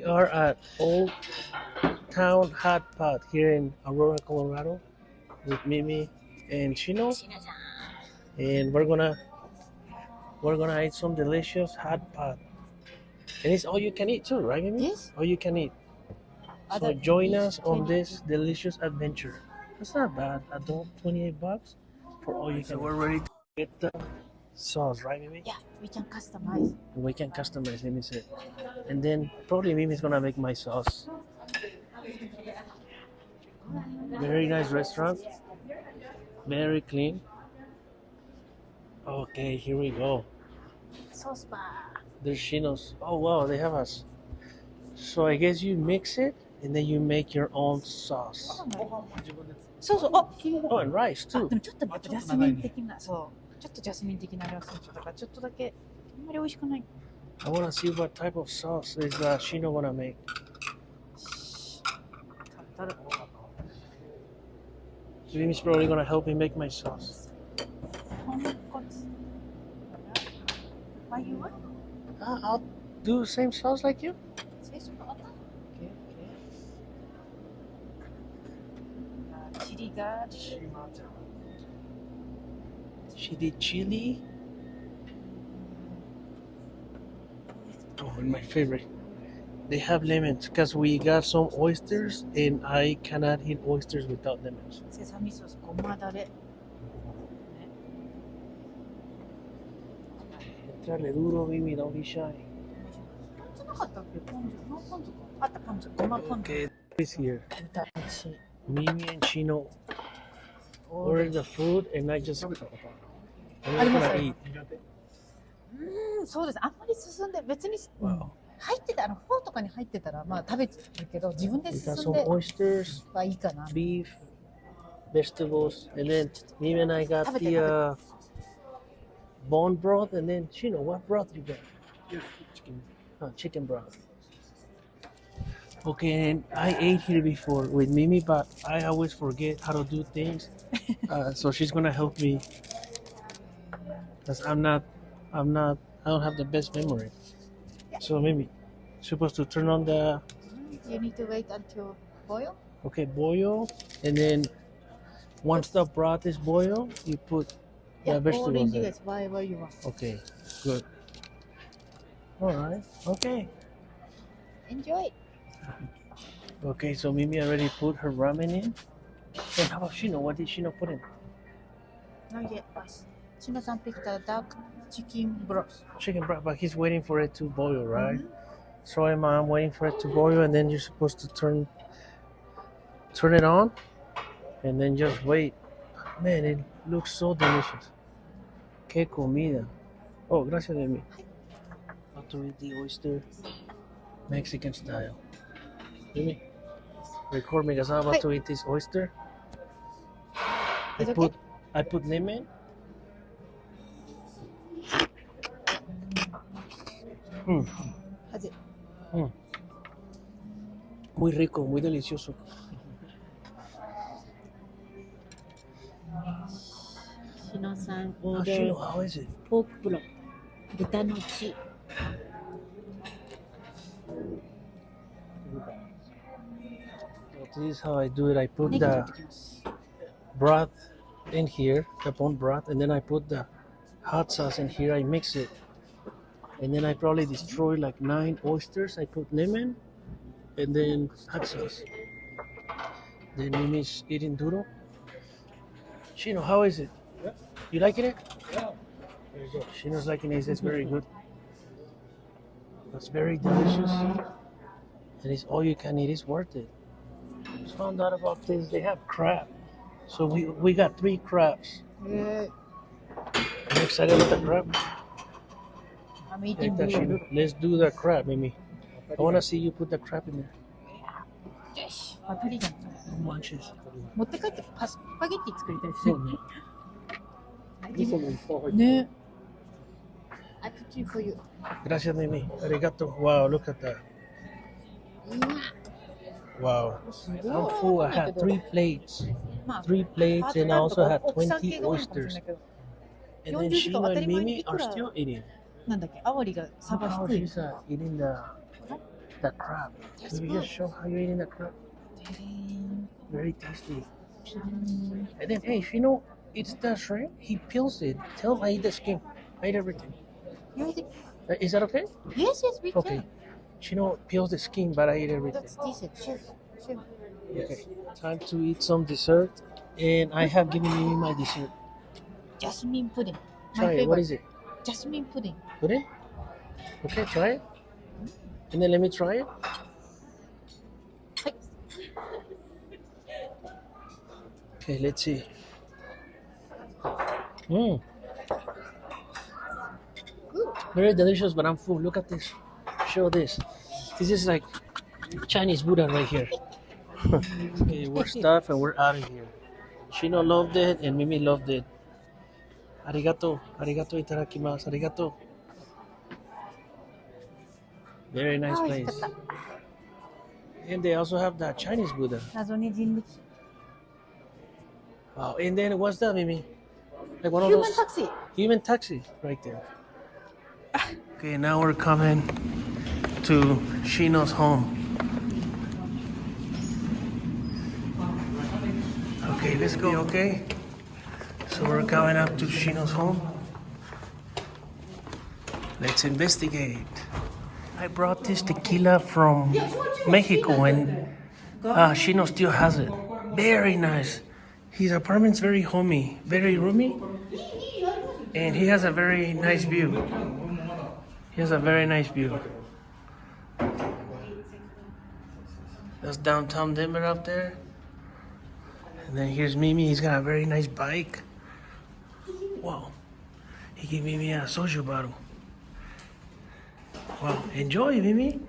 are at Old Town Hot Pot here in Aurora, Colorado, with Mimi and Chino, and we're gonna eat some delicious hot pot, and it's all you can eat too, right, Mimi? Yes. All you can eat. So join us on this delicious adventure. That's not bad. Adult, $28 for all you can. So we're ready to get the sauce, right, Mimi? Yeah, we can customize. And we can customize, Mimi said. And then probably Mimi's gonna make my sauce. Very nice restaurant. Very clean. Okay, here we go. Sauce bar. There's Chinos. Oh wow, they have us. So I guess you mix it and then you make your own sauce. そうそう。あ、Oh, and rice あ、 too. でもちょっとね、ジャスミン的な、そう。ちょっとジャスミン的なあれはするだから、ちょっとだけ、あんまり美味しくない。I wanna see what type of sauce is Chino gonna make. タルタル。Mimi's probably gonna help me make my sauce. 豚骨。Why you want? I'll do the same sauce like you. Say so. Okay, okay. Chili garlic. She did chili. Oh, and my favorite. They have lemons because we got some oysters and I cannot eat oysters without lemons. Sesame sauce, ごまだれ。 Entrarle duro, Mimi, don't be shy. ポン酢なかったっけ？ポン酢。ノーポン酢か。あったポン酢。ごまポン酢。 Okay, it's here. 豚飯。 Mimi and Chino ordered the food and I just. I'm just あります gonna eat. そうです。あんまり進んで別に Wow. 入ってたフォーとかに入ってたらまあ食べてるけど自分で We 進 got ん some で oysters, はいいかな。 beef, vegetables, and then Mimi and I got the bone broth, and then Chino, what broth you got? Chicken. Oh, chicken broth. Okay, and I ate here before with Mimi, but I always forget how to do things. So she's gonna help me, cause I don't have the best memory. So Mimi, supposed to turn on the. You need to wait until boil. Okay, boil, and then once the broth is boiled, you put the vegetables in. Ingredients, whatever you want. Okay, good. All right. Okay. Enjoy. Okay, so Mimi already put her ramen in. And how about Shino? What did Shino put in? Not yet. Shino-san picked a dark chicken broth. Chicken broth, but he's waiting for it to boil, right? So I'm waiting for it to boil, and then you're supposed to turn it on, and then just wait. Man, it looks so delicious. Que comida. Oh, gracias, Mimi. About to eat the oyster, Mexican style. Mimi, record me because I'm about to eat this oyster. I put lemon. How's it? Muy rico, muy delicioso. Shino-san Oh, ordered Shino, how is it? pork broth. 豚の血。 So this is how I do it. I put the broth in here, the bone broth, and then I put the hot sauce in here. I mix it, and then I probably destroy like 9 oysters. I put lemon, and then hot sauce. Then Mimi's eating duro. Shino, how is it? Yeah. You liking it? Yeah. Shino's liking it. It's very good. It's very delicious, and it's all you can eat. It's worth it. Just found out about this. They have crab, so we got 3 crabs. Yeah. I'm excited with the crab. I'm eating Like that, Shino. Let's do the crab, Mimi. I want to see you put the crab in there. よし。パプリカ。 Who munches? 持って帰ってスパゲッティ作りたいですね。そうね。味噌もいっぱい入ってる。ね。I put you for you. Gracias, Mimi. Arigato. Wow, look at that. Wow. I'm full. I had 3 plates. まあ 3 plates, and I also had 20 oysters. And then Shino and Mimi are still eating. なんだっけ、アワリが差が How 低い。 she's eating the the crab. Let me just show how you're eating the crab. Very tasty. And then, hey, if you know it's the shrimp, he peels it. Tell him I eat the skin. I eat everything. You eat it? Is that okay? Yes, yes, we Okay. can. Shino peels the skin, but I eat everything. That's decent, chef. Chef. Okay. Time to eat some dessert. And I have given you my dessert. Jasmine pudding. My Try it. favorite. What is it? Jasmine pudding. Put it? Okay, try it. And then let me try it. Hi. Okay, let's see. Mmm. Very delicious, but I'm full. Look at this. Show this. This is like Chinese Buddha right here. Okay, we're stuffed and we're out of here. Shino loved it and Mimi loved it. Arigato. Arigato itadakimasu. Arigato. Very nice place. And they also have that Chinese Buddha. 謎に人力。 Wow. And then what's that, Mimi? Like one of Human those taxi. human taxi right there. Okay, now we're coming to Shino's home. Okay, let's go. Okay. So we're coming up to Shino's home. Let's investigate. I brought this tequila from Mexico and Shino still has it. Very nice. His apartment's very homey, very roomy. And he has a very nice view. He has a very nice view. That's downtown Denver up there. And then here's Mimi. He's got a very nice bike. Wow. He gave Mimi a soju bottle. Wow. Enjoy, Mimi.